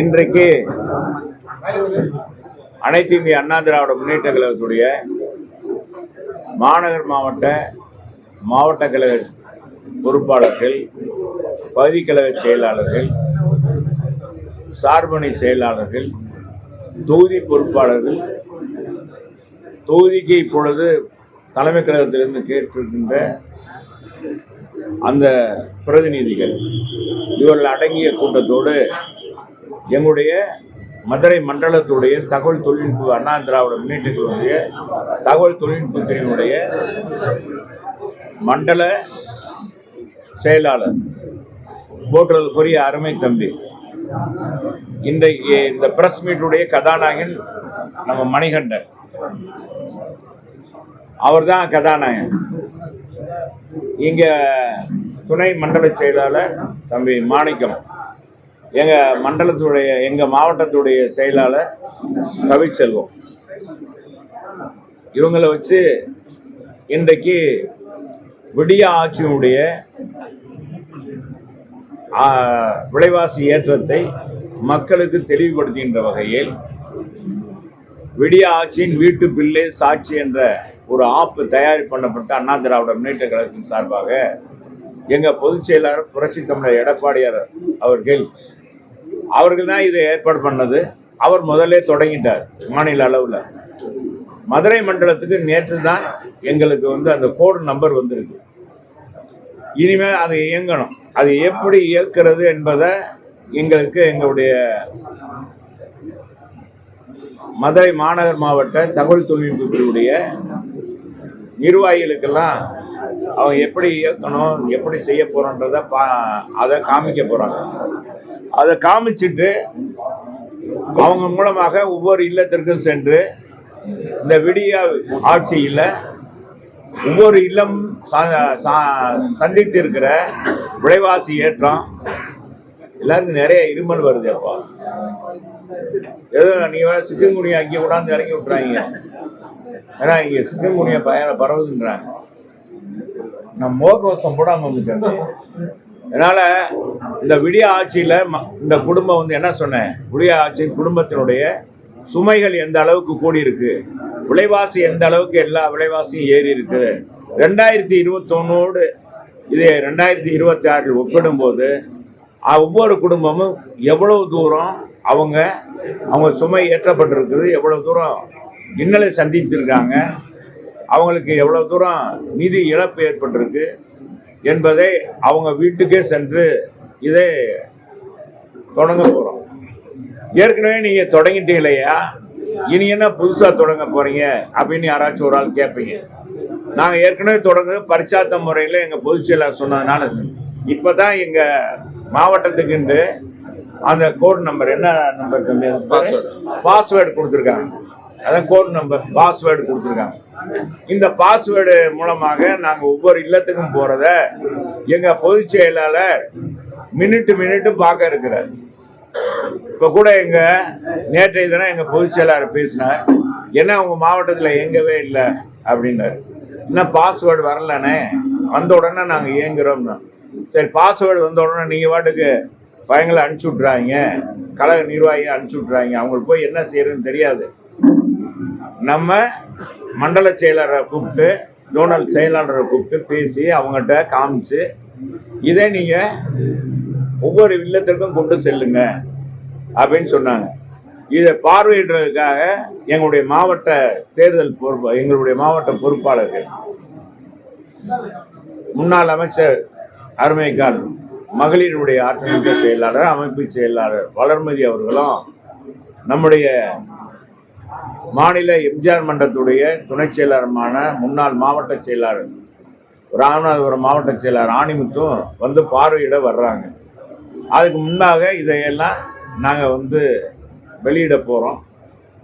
இன்றைக்கு அனைத்து இந்திய அண்ணா திராவிட முன்னேற்ற கழகத்துடைய மாநகர் மாவட்ட கழக பொறுப்பாளர்கள், பகுதி கழக செயலாளர்கள், சார்பணி செயலாளர்கள், தொகுதி பொறுப்பாளர்கள், தொகுதிக்கு இப்பொழுது தலைமை கழகத்திலிருந்து கேட்டிருக்கின்ற அந்த பிரதிநிதிகள் இவர்கள் அடங்கிய கூட்டத்தோடு எங்களுடைய மதுரை மண்டலத்துடைய தகவல் தொழில்நுட்ப அண்ணா திராவிட முன்னேற்ற கழகத்துடைய தகவல் தொழில்நுட்பத்தினுடைய மண்டல செயலாளர் போற்றுதலுக்குரிய அருமை தம்பி, இன்றைக்கு இந்த பிரஸ் மீட்டுடைய கதாநாயகன் நம்ம மணிகண்டன், அவர் தான் கதாநாயகன். இங்க துணை மண்டல செயலாளர் தம்பி மாணிக்கம், எங்க மாவட்டத்துடைய செயலாளர் கவிச்செல்வம். இவங்களை வச்சு இன்றைக்கு விடிய ஆட்சியினுடைய விலைவாசி ஏற்றத்தை மக்களுக்கு தெளிவுபடுத்துகின்ற வகையில் விடிய ஆட்சியின் வீட்டு பிள்ளை சாட்சி என்ற ஒரு ஆப்பு தயார் பண்ணப்பட்ட அண்ணா திராவிட முன்னேற்ற கழகத்தின் சார்பாக எங்க பொதுச் செயலாளர் புரட்சி தமிழர் எடப்பாடியார் அவர்கள் தான் இதை ஏற்பாடு பண்ணது. அவர் முதல்ல தொடங்கிட்டார். மாநில அளவில் மதுரை மண்டலத்துக்கு நேற்று தான் எங்களுக்கு அந்த கோடு நம்பர் வந்திருக்கு. இனிமேல் அதை இயங்கணும். அது எப்படி இயக்கிறது என்பதை எங்களுடைய மதுரை மாநகர் மாவட்ட தகவல் தொழில்நுட்ப பிரிவுடைய நிர்வாகிகளுக்கெல்லாம் அவங்க எப்படி இயக்கணும், எப்படி செய்ய போறோன்றத அதை காமிக்க போறாங்க. அதை காமிச்சிட்டு அவங்க மூலமாக ஒவ்வொரு இல்லத்திற்கும் சென்று இந்த விடிய ஆட்சியில் ஒவ்வொரு இல்லம் சந்தித்து இருக்கிற விலைவாசி ஏற்றம், எல்லாருக்கும் நிறைய இருமல் வருது. அப்போ ஏதோ நீங்க வேற சிக்கன்குனியா அங்கே கூடாந்து இறங்கி விட்டுறாங்க. ஏன்னா இங்க சிக்கன்குனியா பரவுதுன்றாங்க. நம்ம முகக்கவசம் போடாம வந்துட்டாங்க. அதனால இந்த விடிய ஆட்சியில இந்த குடும்பம் என்ன சொன்னேன், விடிய ஆட்சி குடும்பத்தினுடைய சுமைகள் எந்த அளவுக்கு கூடி இருக்கு, விலைவாசி எந்த அளவுக்கு எல்லா விலைவாசியும் ஏறி இருக்கு. 2021 இது 2026 ஒப்பிடும் போது ஒவ்வொரு குடும்பமும் எவ்வளவு தூரம் அவங்க சுமை ஏற்றப்பட்டிருக்குது, எவ்வளவு தூரம் இன்னலை சந்தித்திருக்காங்க, அவங்களுக்கு எவ்வளவு தூரம் நிதி இழப்பு ஏற்பட்டிருக்கு என்பதை அவங்க வீட்டுக்கே சென்று இதை தொடங்க போறோம். ஏற்கனவே நீங்க தொடங்கிட்டீங்களையா, இனி என்ன புதுசா தொடங்க போறீங்க அப்படின்னு யாராச்சும் ஒரு ஆள் கேட்பீங்க. நாங்க ஏற்கனவே தொடங்க பரிச்சாத்த முறையில் எங்க பொதுச் செயலாளர் சொன்னதுனால இப்பதான் எங்க மாவட்டத்துக்கு அந்த கோட் நம்பர், என்ன நம்பர், பாஸ்வேர்டு கொடுத்துருக்காங்க. அதான் கோட் நம்பர், பாஸ்வேர்டு கொடுத்துருக்காங்க. இந்த பாஸ்வேர்டு மூலமாக நாங்க ஒவ்வொரு இல்லத்துக்கும் போறத எங்க பொதுச் செயலாளர் மினிட்டு பார்க்க இருக்கிறார். இப்ப கூட நேற்றைய தினம் எங்க பொதுச் செயலாளர் பேசினார். என்ன உங்க மாவட்டத்தில் இயங்கவே இல்லை அப்படின்னாரு. இன்னும் பாஸ்வேர்டு வரலனே, வந்த உடனே நாங்க இயங்குறோம்னா. சரி, பாஸ்வேர்டு வந்த உடனே நீங்க பாட்டுக்கு பயங்களை அனுப்பிச்சு விட்றாங்க, கழக நிர்வாகியை அனுப்பிச்சு விட்றாங்க. அவங்களுக்கு போய் என்ன செய்யறதுன்னு தெரியாது. நம்ம மண்டல செயலரை கூப்பிட்டு, ஜோனல் செயலாளரை கூப்பிட்டு பேசி அவங்ககிட்ட காமிச்சு இதை நீங்க ஒவ்வொரு இல்லத்திற்கும் கொண்டு செல்லுங்க அப்படின்னு சொன்னாங்க. இதை பார்வையிடுறதுக்காக எங்களுடைய மாவட்ட தேர்தல் எங்களுடைய மாவட்ட பொறுப்பாளர்கள், முன்னாள் அமைச்சர் அருமைக்கால் மகளிருடைய ஆற்றல் செயலாளர், அமைப்பு செயலாளர் வளர்மதி அவர்களும், நம்முடைய மாநில எம்ஜிஆர் மன்றத்துடைய துணை செயலாளருமான முன்னாள் மாவட்ட செயலாளர் ராமநாதபுரம் மாவட்ட செயலாளர் ஆணிமுத்தும் பார்வையிட வர்றாங்க. அதுக்கு முன்னாக இதையெல்லாம் நாங்கள் வெளியிட போகிறோம்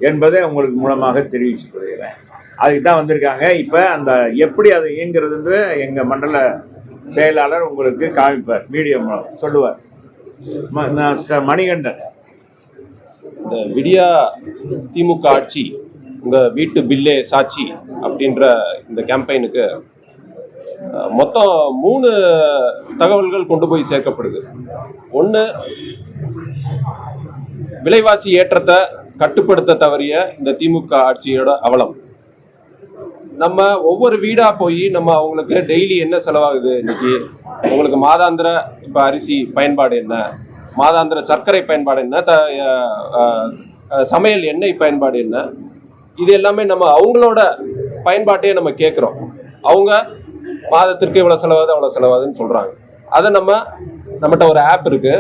என்பதை உங்களுக்கு மூலமாக தெரிவிச்சு கொள்கிறேன். அதுக்கு தான் வந்திருக்காங்க. இப்போ அந்த எப்படி அதை இயங்குறதுன்னு எங்கள் மண்டல செயலாளர் உங்களுக்கு காமிப்பார், வீடியோ மூலம் சொல்லுவார். மணிகண்டன், இந்த விடியா திமுக ஆட்சி உங்க வீட்டு பில்லே சாட்சி அப்படின்ற இந்த கேம்பெயினுக்கு மொத்தம் 3 தகவல்கள் கொண்டு போய் சேர்க்கப்படுது. ஒன்று, விலைவாசி ஏற்றத்தை கட்டுப்படுத்த தவறிய இந்த திமுக ஆட்சியோட அவலம். நம்ம ஒவ்வொரு வீடா போய் நம்ம அவங்களுக்கு டெய்லி என்ன செலவாகுது, இன்னைக்கு உங்களுக்கு மாதாந்திர இப்போ அரிசி பயன்பாடு என்ன, மாதாந்திர சர்க்கரை பயன்பாடு என்ன, சமையல் எண்ணெய் பயன்பாடு என்ன, இது எல்லாமே நம்ம அவங்களோட பயன்பாட்டையே நம்ம கேட்குறோம். அவங்க மாதத்திற்கு இவ்வளோ செலவாது அவ்வளோ செலவாதுன்னு சொல்கிறாங்க. அதை நம்மகிட்ட ஒரு ஆப் இருக்கு,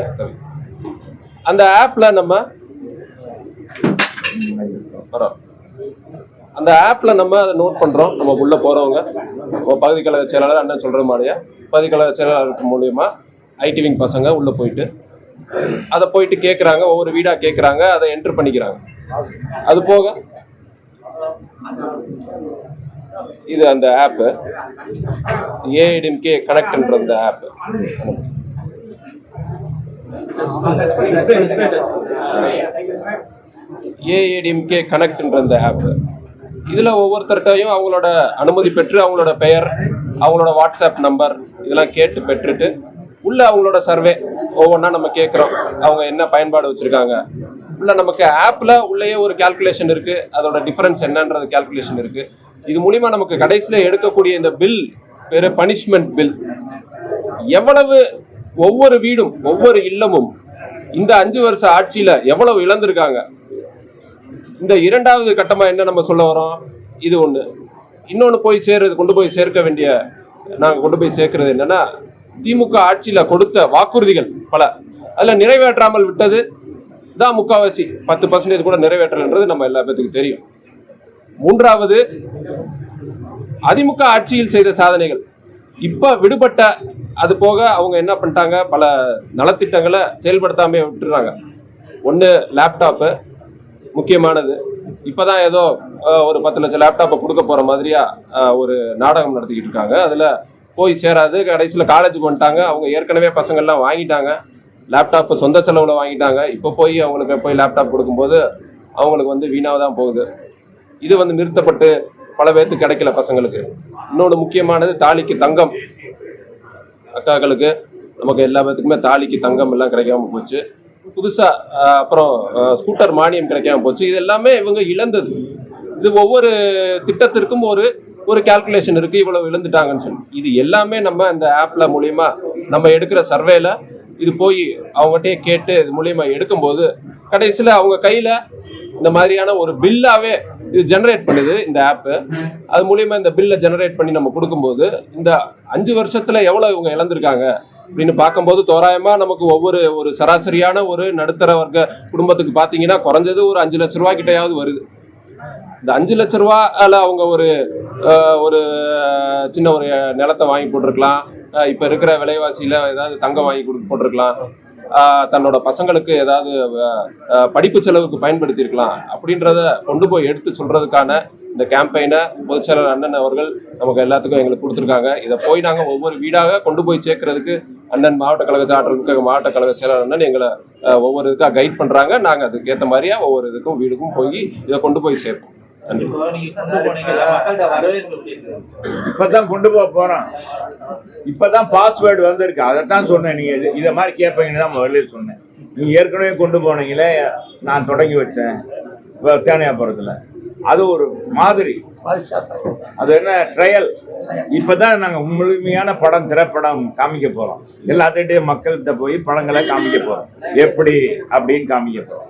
அந்த ஆப்பில் நம்ம அதை நோட் பண்ணுறோம். நம்ம உள்ளே போகிறவங்க பகுதி கழக செயலாளர் அண்ணன் சொல்கிற மாதிரியா பகுதி கழக செயலாளருக்கு மூலியமா ஐடி விங் பசங்க உள்ளே போயிட்டு அதை போயிட்டு கேட்குறாங்க, ஒவ்வொரு வீடாக கேட்குறாங்க, அதை என்ட்ரு பண்ணிக்கிறாங்க. அது போக இது அந்த ஆப்பு ஏஐடிஎம்கே கனெக்ட்ன்ற அந்த ஆப். ஏஐடிஎம்கே கனெக்ட்ன்ற அந்த ஆப் இதுல ஒவ்வொருத்தர்கிட்டையும் அவங்களோட அனுமதி பெற்று அவங்களோட பெயர், அவங்களோட வாட்ஸ்அப் நம்பர் இதெல்லாம் கேட்டு பெற்றுட்டு உள்ள அவங்களோட சர்வே ஒவ்வொன்றா நம்ம கேட்குறோம். அவங்க என்ன பயன்பாடு வச்சிருக்காங்க உள்ள நமக்கு ஆப்ல உள்ளேயே ஒரு கால்குலேஷன் இருக்கு, அதோட டிஃபரன்ஸ் என்னன்றது கால்குலேஷன் இருக்கு. இது மூலியமா நமக்கு கடைசியில் எடுக்கக்கூடிய இந்த பில் பேரு பனிஷ்மெண்ட் பில். எவ்வளவு ஒவ்வொரு வீடும் ஒவ்வொரு இல்லமும் இந்த 5 வருஷ ஆட்சியில எவ்வளவு இழந்திருக்காங்க. இந்த இரண்டாவது கட்டமா என்ன நம்ம சொல்ல வரோம், இது ஒண்ணு. இன்னொன்னு போய் சேர்றது, கொண்டு போய் சேர்க்க வேண்டிய, நாங்க கொண்டு போய் சேர்க்கிறது என்னன்னா, திமுக ஆட்சியில கொடுத்த வாக்குறுதிகள் பல அதுல நிறைவேற்றாமல் விட்டது தான் முக்காவாசி. 10% கூட நிறைவேற்றல்ன்றது நம்ம எல்லா பேத்துக்கும் தெரியும். மூன்றாவது, அதிமுக ஆட்சியில் செய்த சாதனைகள் இப்ப விடுபட்ட, அது போக அவங்க என்ன பண்ணிட்டாங்க, பல நலத்திட்டங்களை செயல்படுத்தாம விட்டுறாங்க. ஒன்று லேப்டாப்பு முக்கியமானது. இப்பதான் ஏதோ ஒரு 10 லட்சம் லேப்டாப்பை கொடுக்க போற மாதிரியா ஒரு நாடகம் நடத்திக்கிட்டு இருக்காங்க. அதுல போய் சேராது. கடைசியில் காலேஜுக்கு வந்துட்டாங்க. அவங்க ஏற்கனவே பசங்கள்லாம் வாங்கிட்டாங்க லேப்டாப்பு, சொந்த செலவுல வாங்கிட்டாங்க. இப்போ போய் அவங்களுக்கு போய் லேப்டாப் கொடுக்கும்போது அவங்களுக்கு வீணாக தான் போகுது. இது நிறுத்தப்பட்டு பல பேருக்கு கிடைக்கல பசங்களுக்கு. இன்னொன்று முக்கியமானது தாலிக்கு தங்கம். அக்காக்களுக்கு நமக்கு எல்லா பேத்துக்குமே தாலிக்கு தங்கம் எல்லாம் கிடைக்காம போச்சு. புதுசா அப்புறம் ஸ்கூட்டர் மானியம் கிடைக்காம போச்சு. இது எல்லாமே இவங்க இழந்தது. இது ஒவ்வொரு திட்டத்திற்கும் ஒரு கால்குலேஷன் இருக்கு, இவ்வளவு இழந்துட்டாங்கன்னு சொல்லி. இது எல்லாமே நம்ம இந்த ஆப்ல மூலியமா நம்ம எடுக்கிற சர்வேல இது போய் அவங்ககிட்டயே கேட்டு இது மூலியமா எடுக்கும்போது கடைசியில் அவங்க கையில இந்த மாதிரியான ஒரு பில்லாவே இது ஜெனரேட் பண்ணுது இந்த ஆப்பு. அது மூலியமா இந்த பில்லை ஜெனரேட் பண்ணி நம்ம கொடுக்கும்போது இந்த 5 வருஷத்துல எவ்வளவு இவங்க இழந்திருக்காங்க அப்படின்னு பார்க்கும்போது தோராயமா நமக்கு ஒரு சராசரியான ஒரு நடுத்தர வர்க்க குடும்பத்துக்கு பார்த்தீங்கன்னா குறைஞ்சது ஒரு 5 லட்ச ரூபா கிட்டையாவது வருது. இந்த 5 லட்ச ரூபால அவங்க ஒரு சின்ன ஒரு நிலத்தை வாங்கி போட்டிருக்கலாம். இப்ப இருக்கிற விலைவாசியில ஏதாவது தங்கம் வாங்கி போட்டிருக்கலாம். தன்னோட பசங்களுக்கு ஏதாவது படிப்பு செலவுக்கு பயன்படுத்தி இருக்கலாம். அப்படின்றத கொண்டு போய் எடுத்து சொல்றதுக்கான இந்த கேம்பெயினை பொதுச்செயலாளர் அண்ணன் அவர்கள் நமக்கு எல்லாத்துக்கும் எங்களுக்கு கொடுத்துருக்காங்க. இதை போய் நாங்கள் ஒவ்வொரு வீடாக கொண்டு போய் சேர்க்கறதுக்கு அண்ணன் மாவட்ட கழக ஆற்றல் மாவட்ட கழக செயலாளர் அண்ணன் எங்களை ஒவ்வொரு இதுக்காக கைட் பண்றாங்க. நாங்கள் அதுக்கு ஏற்ற மாதிரியா ஒவ்வொரு இதுக்கும் வீடுக்கும் போய் இதை கொண்டு போய் சேர்ப்போம். இப்பதான் கொண்டு போறோம். இப்பதான் பாஸ்வேர்டு வந்திருக்கு. அதைத்தான் சொன்னேன். நீங்க இதை மாதிரி கேட்பீங்கன்னு தான் முதல்ல சொன்னேன். நீங்க ஏற்கனவே கொண்டு போனீங்களே, நான் தொடங்கி வச்சேன் தேனியாபுரத்துல. அது ஒரு மாதிரி, அது என்ன ட்ரையல். இப்பதான் நாங்க முழுமையான திரைப்படம் காமிக்க போறோம். எல்லாத்திட்டையும் மக்கள்கிட்ட போய் படங்களை காமிக்க போறோம். எப்படி அப்படின்னு காமிக்க போறோம்.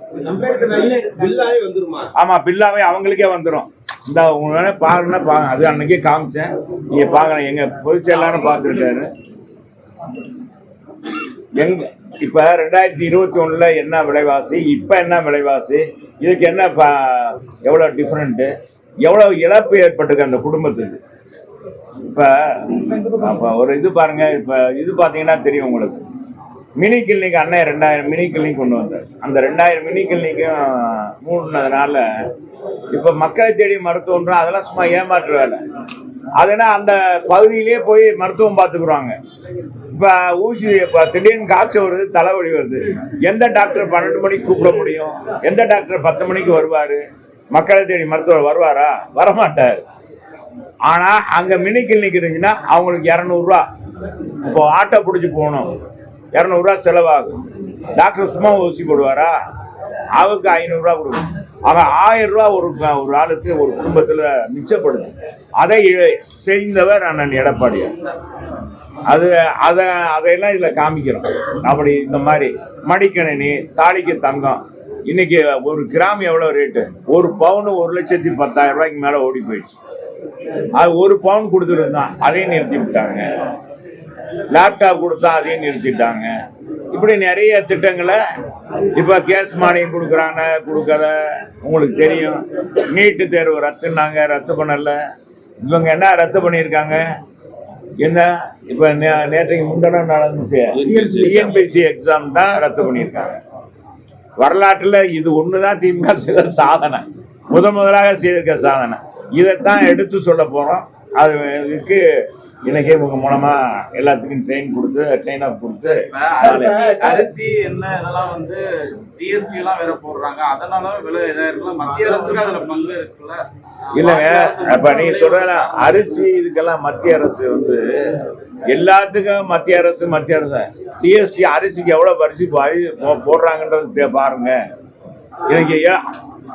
ஆமா, பில்லாவே அவங்களுக்கே வந்துடும். இந்த உங்க பாருன்னா அது அன்னைக்கே காமிச்சேன். நீங்க பாக்கலாம், எங்க பொதுச்செயலாளரும் பார்த்துருக்காரு. எங்க இப்ப 2021 என்ன விலைவாசி, இப்ப என்ன விலைவாசி, இதுக்கு என்ன எவ்வளவு டிஃபரெண்ட், எவ்வளவு இழப்பு ஏற்பட்டிருக்கு அந்த குடும்பத்துக்கு. இப்ப ஒரு இது பாருங்க. இப்ப இது பாத்தீங்கன்னா தெரியும் உங்களுக்கு. மினி கிளினிக் அண்ணன் 2000 மினி கிளினிக் கொண்டு வந்தார். அந்த 2000 மினி கிளினிக்கும் மூடினதுனால இப்ப மக்களை தேடி மருத்துவம் அதெல்லாம் சும்மா ஏமாற்று வேலை. அதுனா அந்த பகுதியிலேயே போய் மருத்துவம் பார்த்துக்குறாங்க. இப்ப ஊசி திடீர்னு காய்ச்சல் வருது, தலைவலி வருது. எந்த டாக்டர் 12 மணிக்கு கூப்பிட முடியும்? எந்த டாக்டர் 10 மணிக்கு வருவாரு? மக்களை தேடி மருத்துவர் வருவாரா? வரமாட்டார். ஆனா அங்க மினி கிளினிக் இருந்துச்சுன்னா அவங்களுக்கு 200 ரூபா. இப்போ ஆட்டோ பிடிச்சி போகணும், 200 ரூபா செலவாகும். டாக்டர் சும்மா ஊசி போடுவாரா? அவருக்கு 500 ரூபா கொடுக்கணும். ஆக 1000 ரூபா ஒரு ஆளுக்கு ஒரு குடும்பத்துல மிச்சப்படுது. அதை செய்தவர் அண்ணன் எடப்பாடியார். அதையெல்லாம் இதுல காமிக்கிறோம். அப்படி இந்த மாதிரி மடிக்கணினி, தாலிக்கு தங்கம், இன்னைக்கு ஒரு கிராம் எவ்வளவு ரேட்டு? ஒரு பவுன் 1,10,000 ரூபாய்க்கு மேல ஓடி போயிடுச்சு. அது ஒரு பவுன் கொடுத்துருந்தான், அதையும் நிறுத்தி விட்டாங்க. லேப்டாப் கொடுத்தா அதையும் நிறுத்திட்டாங்க. இப்படி நிறைய திட்டங்களை இப்ப கேஸ் மானியம் கொடுக்குறாங்க, கொடுக்கற உங்களுக்கு தெரியும். நீட்டு தேர்வு ரத்து பண்ணல. இவங்க என்ன ரத்து பண்ணியிருக்காங்க? என்ன இப்ப நேற்றைக்கு முந்தினம் நடந்துச்சு டிஎன்பிஎஸ்சி எக்ஸாம் தான் ரத்து பண்ணியிருக்காங்க. வரலாற்றுல இது ஒண்ணுதான் திமுக செய்த சாதனை, முதலாக செய்திருக்க சாதனை. இதைத்தான் எடுத்து சொல்ல போறோம். அதுக்கு இன்னைக்கு உங்க மூலமா எல்லாத்துக்கும் ட்ரெயின் அப் கொடுத்து அரிசி என்ன இதெல்லாம் வந்து ஜிஎஸ்டி எல்லாம் வேற போடுறாங்க. அதனால விலை இதா இருக்குல்ல, மத்திய அரசுக்கு அதுல பங்கு இருக்குல்ல. இல்லைங்க, அப்ப நீங்க சொல்ற அரிசி இதுக்கெல்லாம் மத்திய அரசு வந்து எல்லாத்துக்கும் மத்திய அரசு ஜிஎஸ்டி அரிசிக்கு எவ்வளவு அரிசி போடுறாங்கன்றது பாருங்க. இன்னைக்கு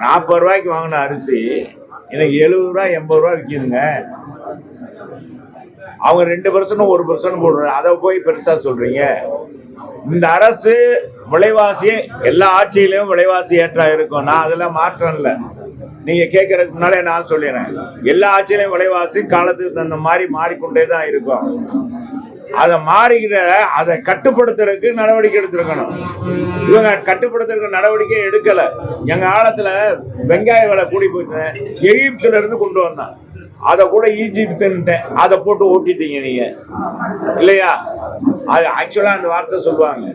40 ரூபாய்க்கு வாங்கின அரிசி இன்னைக்கு 70 ரூபா 80 ரூபா விற்கிதுங்க. அவங்க 2% 1% போடுறாங்க. அதை போய் பெருசா சொல்றீங்க. இந்த அரசு விலைவாசி எல்லா ஆட்சியிலையும் விலைவாசி ஏற்றா இருக்கும். நான் அதெல்லாம் மாற்றம் இல்லை. நீங்க கேட்கறதுக்கு முன்னாலே நான் சொல்லிடுறேன், எல்லா ஆட்சியிலையும் விலைவாசி காலத்துக்கு தகுந்த மாதிரி மாறிக்கொண்டே தான் இருக்கும். அதை கட்டுப்படுத்துறதுக்கு நடவடிக்கை எடுத்திருக்கணும். இவங்க கட்டுப்படுத்துறதுக்கு நடவடிக்கை எடுக்கல. எங்க காலத்துல வெங்காய விலை கூடி போயிட்டு எகிப்துல இருந்து கொண்டு வந்தான். அதை கூட ஈஜிப்துன்ட்டு அதை போட்டு ஓட்டிட்டீங்க நீங்க இல்லையா? அது ஆக்சுவலா அந்த வார்த்தை சொல்லுவாங்க.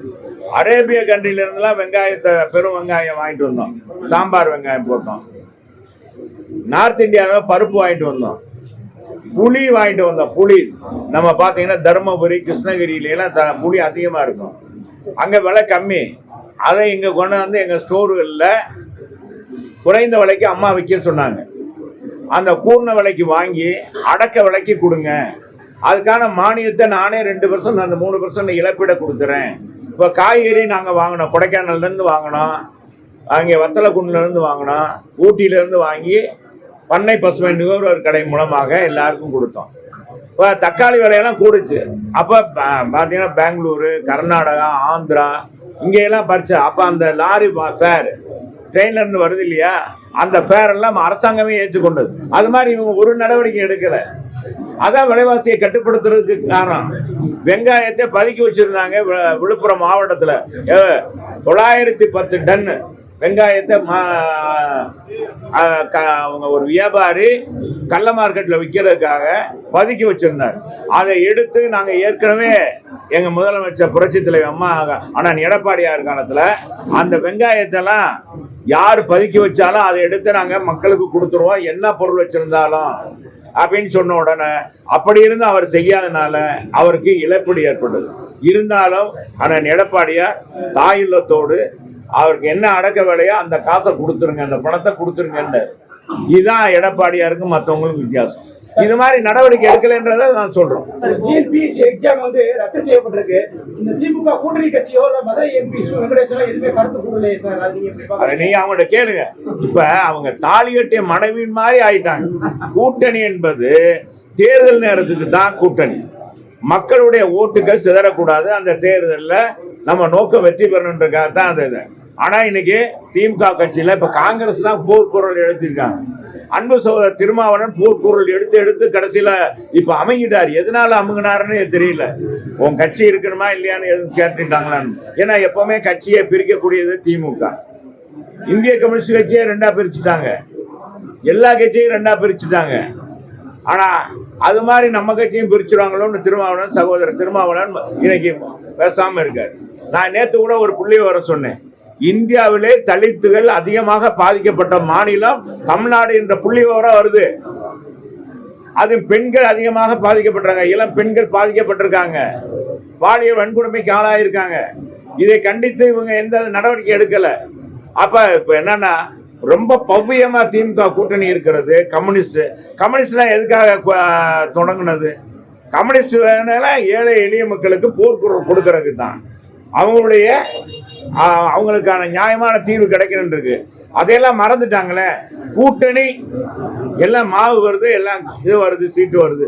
அரேபிய கண்ட்ரில இருந்துலாம் பெரும் வெங்காயம் வாங்கிட்டு வந்தோம், சாம்பார் வெங்காயம் போட்டோம். நார்த் இந்தியாவில் பருப்பு வாங்கிட்டு வந்தோம், புளி வாங்கிட்டு வந்தோம். புளி நம்ம பார்த்தீங்கன்னா தருமபுரி, கிருஷ்ணகிரியிலாம் புளி அதிகமாக இருக்கும். அங்கே விலை கம்மி. அதை இங்கே கொண்டு வந்து எங்கள் ஸ்டோர்களில் குறைந்த விலைக்கு அம்மா விற்க சொன்னாங்க. அந்த கூர்ண விலைக்கு வாங்கி அடக்க விலைக்கு கொடுங்க. அதுக்கான மானியத்தை நானே 2% அந்த 3% இழப்பீடை கொடுத்துறேன். இப்போ காய்கறி நாங்கள் வாங்கினோம், கொடைக்கானல்லேருந்து வாங்கினோம், அங்கே வத்தலக்குண்டிலேருந்து வாங்கினோம், ஊட்டியிலேருந்து வாங்கி பண்ணை பசுமை நுகர்வோர் கடை மூலமாக எல்லாருக்கும் கொடுத்தோம். இப்போ தக்காளி விலையெல்லாம் கூடுச்சு. அப்போ பார்த்தீங்கன்னா பெங்களூரு, கர்நாடகா, ஆந்திரா இங்கெல்லாம் பறிச்சா. அப்போ அந்த லாரி ஃபேர் ட்ரெயின்லேருந்து வருது இல்லையா, அந்த ஃபேர் எல்லாம் அரசாங்கமே ஏற்றுக்கொண்டது. அது மாதிரி இவங்க ஒரு நடவடிக்கை எடுக்கலை. அதான் விலைவாசியை கட்டுப்படுத்துறதுக்கு காரணம். வெங்காயத்தை பதுக்கி வச்சிருந்தாங்க விழுப்புரம் மாவட்டத்தில். 910 டன் வெங்காயத்தை அவங்க ஒரு வியாபாரி கள்ள மார்க்கெட்டில் விற்கிறதுக்காக பதுக்கி வச்சிருந்தார். அதை எடுத்து நாங்கள் ஏற்கனவே எங்கள் முதலமைச்சர் புரட்சி தலைவர் அம்மா அண்ணன் எடப்பாடியார் காலத்தில் அந்த வெங்காயத்தெல்லாம் யார் பதுக்கி வச்சாலும் அதை எடுத்து நாங்கள் மக்களுக்கு கொடுத்துருவோம், என்ன பொருள் வச்சிருந்தாலும் அப்படின்னு சொன்ன உடனே அப்படி இருந்து அவர் செய்யாதனால அவருக்கு இழப்பீடு ஏற்பட்டது. இருந்தாலும் அண்ணன் எடப்பாடியார் தாயுள்ளத்தோடு அவருக்கு என்ன அடக்க வேலையோ அந்த காசை கொடுத்துருங்க, அந்த பணத்தை கொடுத்துருங்க. இதுதான் எடப்பாடியாருக்கும் மற்றவங்களுக்கும் வித்தியாசம். இது மாதிரி நடவடிக்கை எடுக்கலைன்றதை நான் சொல்றோம். டிஎன்பிஎஸ்சி எக்ஸாம் வந்து ரத்து செய்யப்பட்டிருக்கு. இந்த திமுக கூட்டணி கட்சியோ இல்ல மதுரை எம்பி வெங்கடேசன் எதுவுமே கருத்து கூடலையே சார். நீங்க அவங்கள்ட்ட கேளுங்க. இப்ப அவங்க தாலி கட்டிய மனைவியின் மாதிரி ஆயிட்டாங்க. கூட்டணி என்பது தேர்தல் நேரத்துக்கு தான் கூட்டணி. மக்களுடைய ஓட்டுகள் சிதறக்கூடாது. அந்த தேர்தலில் நம்ம நோக்கம் வெற்றி பெறணுன்றதுக்காக தான் அது. ஆனா இன்னைக்கு திமுக கட்சியில இப்ப காங்கிரஸ் தான் போர்க்குரல் எழுதியிருக்காங்க. அன்பு சகோதரர் திருமாவளவன் போர்க்குரல் எடுத்து கடைசியில இப்ப அமைங்கிட்டார். எதனால அமுங்கினாருன்னு தெரியல. உன் கட்சி இருக்கணுமா இல்லையான்னு எதுவும் கேட்டுட்டாங்களான்னு. ஏன்னா எப்பவுமே கட்சியை பிரிக்கக்கூடியது திமுக. இந்திய கம்யூனிஸ்ட் கட்சியை 2ஆ பிரிச்சுட்டாங்க, எல்லா கட்சியும் 2ஆ பிரிச்சுட்டாங்க. ஆனா அது மாதிரி நம்ம கட்சியும் பிரிச்சுருவாங்களோன்னு திருமாவளவன், சகோதரர் திருமாவளவன் இன்னைக்கு பேசாம இருக்காரு. நான் நேற்று கூட ஒரு புள்ளி வர சொன்னேன். இந்தியாவிலே தலித்துகள் அதிகமாக பாதிக்கப்பட்ட மாநிலம் தமிழ்நாடு என்ற புள்ளி விவரம் வருது. அது பெண்கள் அதிகமாக பாதிக்கப்பட்டிருக்காங்க, இளம் பெண்கள் பாதிக்கப்பட்டிருக்காங்க, பாலியல் வன்கொடுமைக்கு ஆளாயிருக்காங்க. இதை கண்டித்து இவங்க எந்த நடவடிக்கை எடுக்கல. அப்ப இப்ப என்னன்னா ரொம்ப பவ்யமா திமுக கூட்டணி இருக்கிறது. கம்யூனிஸ்ட்லாம் எதுக்காக தொடங்கினது? கம்யூனிஸ்ட் ஏழை எளிய மக்களுக்கு போர்க்குரல் கொடுக்கறதுக்கு தான். அவங்களுடைய அவங்களுக்கான நியாயமான தீர்வு கிடைக்கணும் இருக்கு. அதையெல்லாம் மறந்துட்டாங்களே. கூட்டணி எல்லாம் மாவு வருது, எல்லாம் இது வருது, சீட்டு வருது,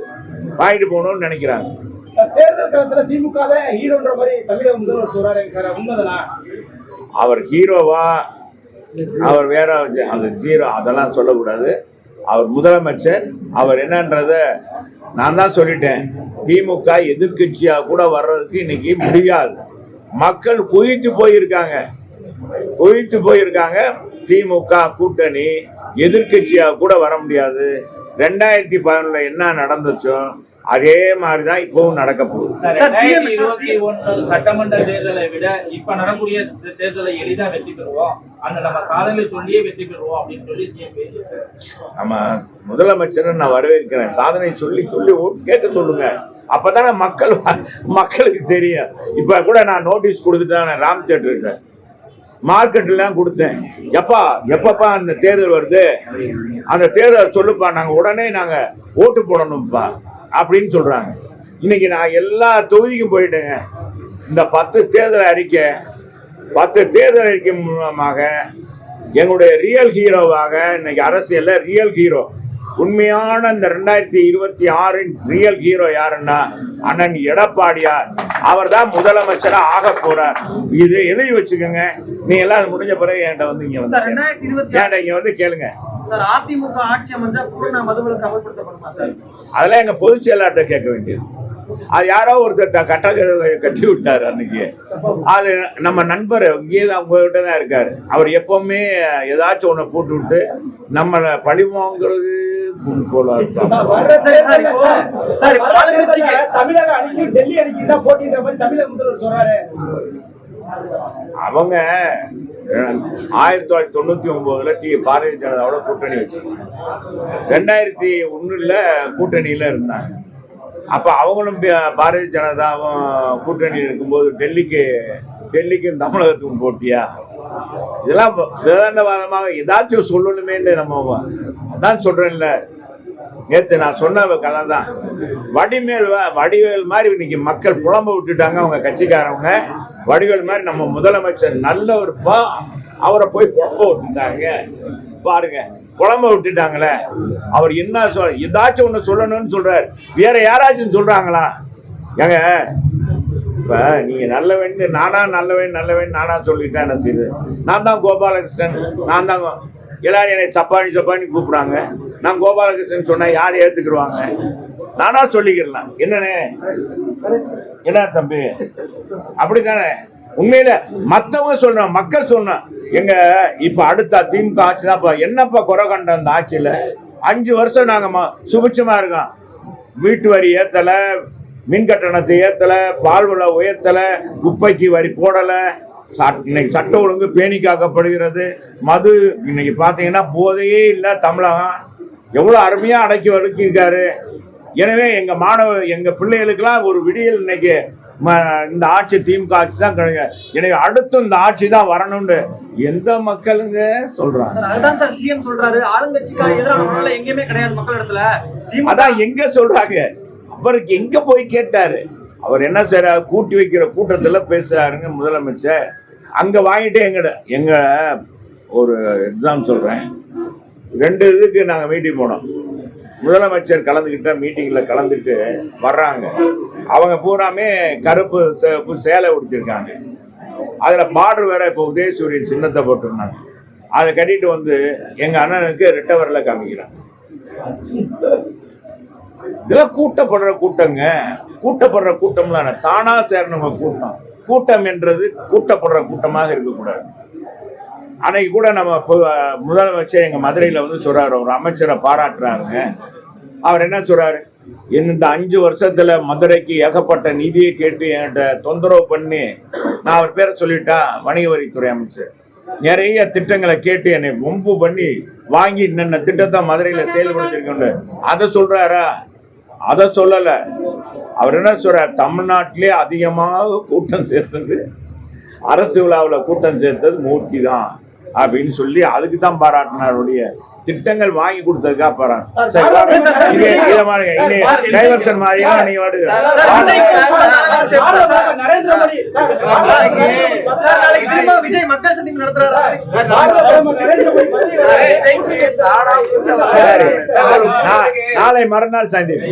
வாங்கிட்டு போகணும்னு நினைக்கிறாங்க. தேர்தல் காலத்துல திமுக தான் ஹீரோன்ற மாதிரி தமிழக முதல்வர் சொல்றாரு சார், உண்மைதானா? அவர் ஹீரோவா, அவர் வேற அந்த ஜீரோ, அதெல்லாம் சொல்லக்கூடாது. அவர் முதலமைச்சர். அவர் என்னன்றத நான் தான் சொல்லிட்டேன். திமுக எதிர்கட்சியா கூட வர்றதுக்கு இன்னைக்கு முடியாது. மக்கள் குவித்து போயிருக்காங்க. திமுக கூட்டணி எதிர்கட்சியா கூட வர முடியாது. 2011 என்ன நடந்துச்சோ அதே மாதிரிதான் இப்பவும் நடக்க போகுது. 2021 சட்டமன்ற தேர்தலை விட இப்ப நடக்கூடிய தேர்தலை எளிதா வெற்றி பெறுவோம், அந்த நம்ம சாதனை சொல்லியே வெற்றி பெறுவோம் அப்படின்னு சொல்லி சிஎம் பேசியிருக்காரு. நம்ம முதலமைச்சரை நான் வரவேற்கிறேன். சாதனை சொல்லி ஓட்டு கேட்க சொல்லுங்க. அப்பதானே மக்களுக்கு தெரியும். இப்ப கூட நான் நோட்டீஸ் கொடுத்துட்டேன். ராம் தேட்டருக்கு மார்க்கெட்லாம் கொடுத்தேன். எப்பப்பா அந்த தேர்தல் வருது, அந்த தேர்தல் சொல்லுப்பா, நாங்க உடனே நாங்க ஓட்டு போடணும்ப்பா அப்படின்னு சொல்றாங்க. இன்னைக்கு நான் எல்லா தொகுதிக்கும் போயிட்டேங்க. இந்த 10 தேர்தல் அறிக்கை மூலமாக எங்களுடைய ரியல் ஹீரோவாக இன்னைக்கு அரசியல்ல ரியல் ஹீரோ, உண்மையான இந்த 2026 ரியல் ஹீரோ யாருன்னா அண்ணன் எடப்பாடியார். அவர் தான் முதலமைச்சரா ஆக போறார். இது எழுதி வச்சுக்கோங்க. நீங்க எல்லாம் முடிஞ்ச பிறகு என்கிட்ட வந்து இங்க வந்து கேளுங்க. சார், அதிமுக ஆட்சி அமைஞ்சா பூரண மதுவிலக்கு அமல்படுத்தப்படுமா சார்? அதெல்லாம் எங்க பொதுச் செயலாளர்கிட்ட கேட்க வேண்டியது. அது யாரோ ஒருத்தர் கட்டி விட்டாரு அன்னைக்கு. அது நம்ம நண்பர் இங்கேதான் உங்ககிட்ட தான் இருக்காரு. அவர் எப்பவுமே ஏதாச்சும் ஒண்ணு போட்டு விட்டு நம்மளை பழி வாங்குறது தமிழக அணிக்கு டெல்லி அணிக்கு தான் போட்டின்ற மாதிரி தமிழக முதல்வர் சொல்றாரு. அவங்க 1999 பாரதிய ஜனதாவோட கூட்டணி வச்சிருக்காங்க. 2001 கூட்டணியில இருந்தாங்க. அப்ப அவங்களும் பாரதிய ஜனதாவும் கூட்டணியில் இருக்கும்போது டெல்லிக்கும் தமிழகத்துக்கும் போட்டியா? இதெல்லாம் விதண்டவாதமாக ஏதாச்சும் சொல்லணுமே. நம்ம அதான் சொல்றேன்ல, நேற்று நான் சொன்ன கதை தான். வடிவேல் மாதிரி இன்னைக்கு மக்கள் புலம்ப விட்டுட்டாங்க. அவங்க கட்சிக்காரவங்க வடிவேல் மாதிரி நம்ம முதலமைச்சர் நல்லவருப்பா, அவரை போய் புலம்ப விட்டுட்டாங்க. பாருங்க, புலம்ப விட்டுட்டாங்களே. அவர் என்ன ஏதாச்சும் ஒண்ணு சொல்லணும்னு சொல்றாரு. வேற யாராச்சும் சொல்றாங்களா? ஏங்க, இப்ப நீங்க நல்லவன் நானா சொல்லிட்டேன். என்ன செய்யுது? நான் தான் கோபாலகிருஷ்ணன், நான் தான். எல்லாரும் என்னை சப்பானி கூப்பிடுறாங்க. நான் கோபாலகிருஷ்ணன் சொன்னா யார் ஏத்துக்குருவாங்க? நானா சொல்லிக்கிறேன். என்னன்னு என்ன தம்பி, அப்படித்தானே? உண்மையில மத்தவங்க சொல்றான், மக்கள் சொன்னான். எங்க இப்ப அடுத்த திமுக ஆட்சி தான். என்னப்பா குறை கண்ட அந்த ஆட்சியில? 5 வருஷம் நாங்க சுபிட்சமா இருக்கோம். வீட்டு வரி ஏத்தல, மின் கட்டணத்தை ஏத்தல, பால் விலை உயர்த்தல, குப்பைக்கு வரி போடல. இன்னைக்கு சட்ட ஒழுங்கு பேணி காக்கப்படுகிறது. மது இன்னைக்கு பாத்தீங்கன்னா போதையே இல்லை. தமிழகம் எவ்வளவு அருமையா அடக்கி இருக்காரு. எனவே எங்க பிள்ளைகளுக்கெல்லாம் ஒரு விடியல் இன்னைக்கு இந்த ஆட்சி திமுக ஆட்சி தான் கிடையாது. எனவே அடுத்து இந்த ஆட்சி தான் வரணும்னு எந்த மக்களுங்க சொல்றாங்க? அதான் சார் சிஎம் சொல்றாரு, ஆளுங்கட்சிக்கு எதிரான எங்கேயுமே கிடையாது மக்கள் இடத்துல. அதான் எங்க சொல்றாங்க. அவருக்கு எங்க போய் கேட்டாரு? அவர் என்ன செய்யறாரு? கூட்டி வைக்கிற கூட்டத்துல பேசுறாருங்க முதலமைச்சர். அங்க வாங்கிட்டு எங்க ஒரு எக்ஸாம் சொல்றேன். 2 இதுக்கு நாங்க மீட்டிங் போனோம். முதலமைச்சர் கலந்துக்கிட்ட மீட்டிங்ல கலந்துட்டு வர்றாங்க. அவங்க பூராமே கருப்பு சேலை உடுத்திருக்காங்க. அதுல பார்டர் வேற இப்ப உதயசூரியன் சின்னத்தை போட்டிருந்தாங்க. அதை கட்டிட்டு வந்து எங்க அண்ணனுக்கு ரெட்டை வரல காமிக்கிறாங்க. இதெல்லாம் கூட்டப்படுற கூட்டம்லாம் தானா சேரணுங்க. கூட்டம் என்றது கூட்டப்படுற கூட்டமாக இருக்கக்கூடாது. அன்னைக்கு கூட நம்ம முதலமைச்சர் எங்க மதுரையில வந்து சொல்றாரு, ஒரு அமைச்சரை பாராட்டுறாங்க. அவர் என்ன சொல்றாரு? இந்த 5 வருஷத்துல மதுரைக்கு ஏகப்பட்ட நிதியை கேட்டு என்கிட்ட தொந்தரவு பண்ணி, நான் அவர் பேரை சொல்லிட்டா, வணிக வரித்துறை அமைச்சர் நிறைய திட்டங்களை கேட்டு என்னை வம்பு பண்ணி வாங்கி இன்ன திட்டத்தை மதுரையில செயல்படுத்திருக்கோம். அதை சொல்றாரா? அதை சொல்லல. அவர் என்ன சொல்றார்? தமிழ்நாட்டிலே அதிகமாக கூட்டம் சேர்த்தது, அரசு விழாவில் கூட்டம் சேர்த்தது மூர்த்தி தான். அப்படின்னு சொல்லி அதுக்கு தான் பாராட்டினாருடைய திட்டங்கள் வாங்கி கொடுத்ததுக்காக பாராட்டு. சரி, இதை மாதிரி டைவர்ஷன் மாதிரி நீங்க வாடுங்க. நரேந்திர மோடி சார், நாளைக்கு திரும்ப விஜய் மக்கள் சந்திப்பு நடத்துறாரா? நரேந்திர மோடி சரி, நாளை மறுநாள் சந்திப்பு.